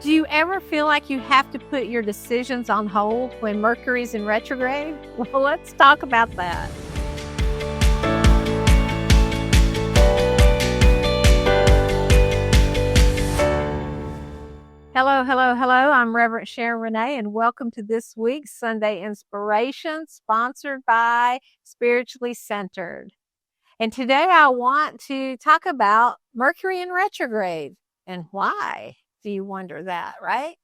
Do you ever feel like you have to put your decisions on hold when Mercury's in retrograde? Well, let's talk about that. Hello, hello, hello. I'm Reverend Sharon Renae, and welcome to this week's Sunday Inspiration, sponsored by Spiritually Centered. And today I want to talk about Mercury in retrograde. And why do you wonder that, right?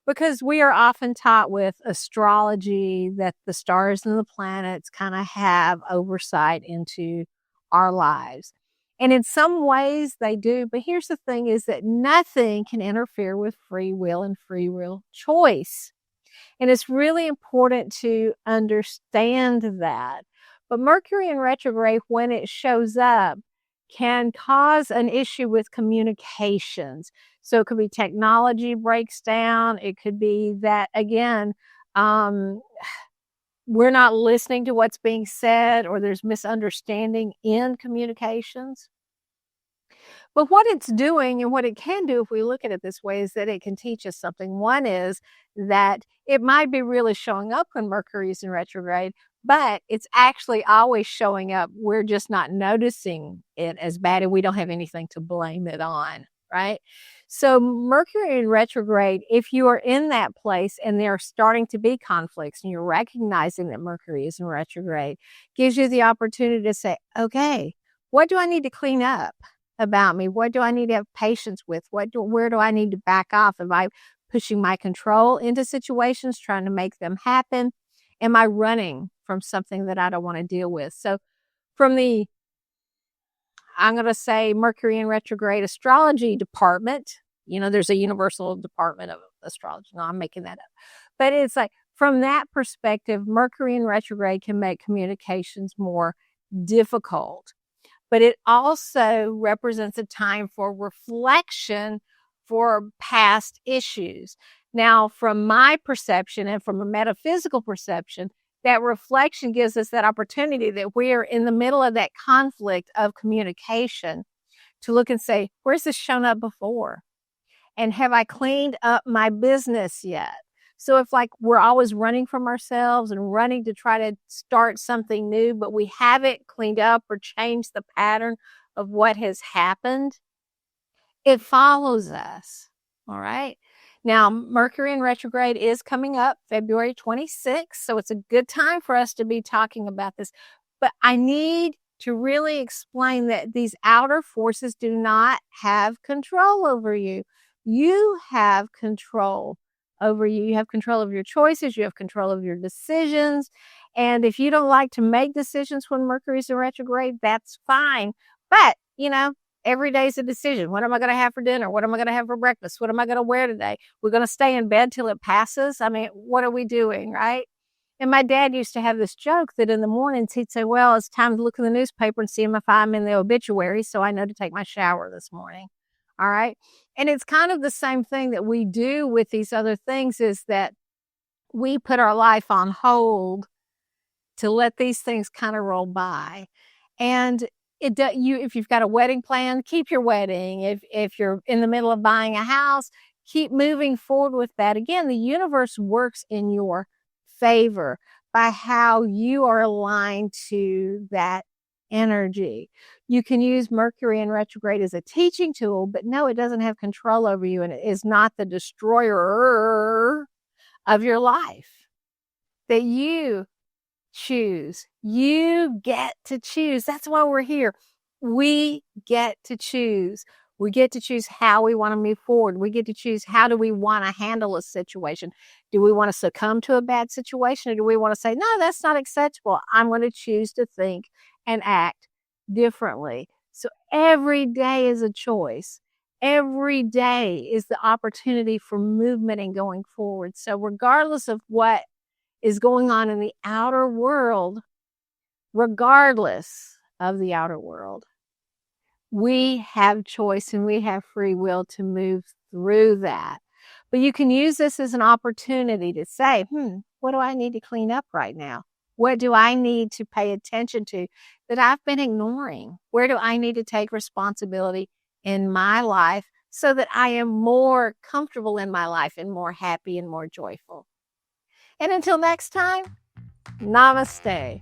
Because we are often taught with astrology that the stars and the planets kind of have oversight into our lives. And in some ways they do, but here's the thing is that nothing can interfere with free will and free will choice. And it's really important to understand that. But Mercury in retrograde, when it shows up, can cause an issue with communications. So it could be technology breaks down. It could be that, again, we're not listening to what's being said, or there's misunderstanding in communications. But what it's doing and what it can do, if we look at it this way, is that it can teach us something. One is that it might be really showing up when Mercury is in retrograde, but it's actually always showing up. We're just not noticing it as bad, and we don't have anything to blame it on, right? So Mercury in retrograde, if you are in that place and there are starting to be conflicts and you're recognizing that Mercury is in retrograde, gives you the opportunity to say, okay, what do I need to clean up about me? What do I need to have patience with? Where do I need to back off? Am I pushing my control into situations, trying to make them happen? Am I running from something that I don't want to deal with? So from the, I'm going to say, Mercury in retrograde astrology department, there's a universal department of astrology. No, I'm making that up. But it's like, from that perspective, Mercury in retrograde can make communications more difficult. But it also represents a time for reflection for past issues. Now, from my perception and from a metaphysical perception, that reflection gives us that opportunity that we are in the middle of that conflict of communication to look and say, where's this shown up before? And have I cleaned up my business yet? So if we're always running from ourselves and running to try to start something new, but we haven't cleaned up or changed the pattern of what has happened, it follows us. All right. Now, Mercury in retrograde is coming up February 26th. So it's a good time for us to be talking about this. But I need to really explain that these outer forces do not have control over you. You have control over you. You have control of your choices. You have control of your decisions. And if you don't like to make decisions when Mercury's in retrograde, that's fine. But, every day is a decision. What am I going to have for dinner? What am I going to have for breakfast? What am I going to wear today? We're going to stay in bed till it passes. I mean, what are we doing, right? And my dad used to have this joke that in the mornings he'd say, well, it's time to look in the newspaper and see if I'm in the obituary, so I know to take my shower this morning. All right. And it's kind of the same thing that we do with these other things, is that we put our life on hold to let these things kind of roll by. And if you've got a wedding plan, keep your wedding. If you're in the middle of buying a house, keep moving forward with that. Again, the universe works in your favor by how you are aligned to that energy. You can use Mercury in retrograde as a teaching tool, but no, it doesn't have control over you, and it is not the destroyer of your life. That you choose. You get to choose. That's why we're here. We get to choose. We get to choose how we want to move forward. We get to choose how do we want to handle a situation. Do we want to succumb to a bad situation, or do we want to say, no, that's not acceptable. I'm going to choose to think and act differently. So every day is a choice. Every day is the opportunity for movement and going forward. So regardless of what is going on in the outer world, regardless of the outer world, we have choice and we have free will to move through that. But you can use this as an opportunity to say, what do I need to clean up right now? What do I need to pay attention to that I've been ignoring? Where do I need to take responsibility in my life so that I am more comfortable in my life and more happy and more joyful. And until next time, namaste.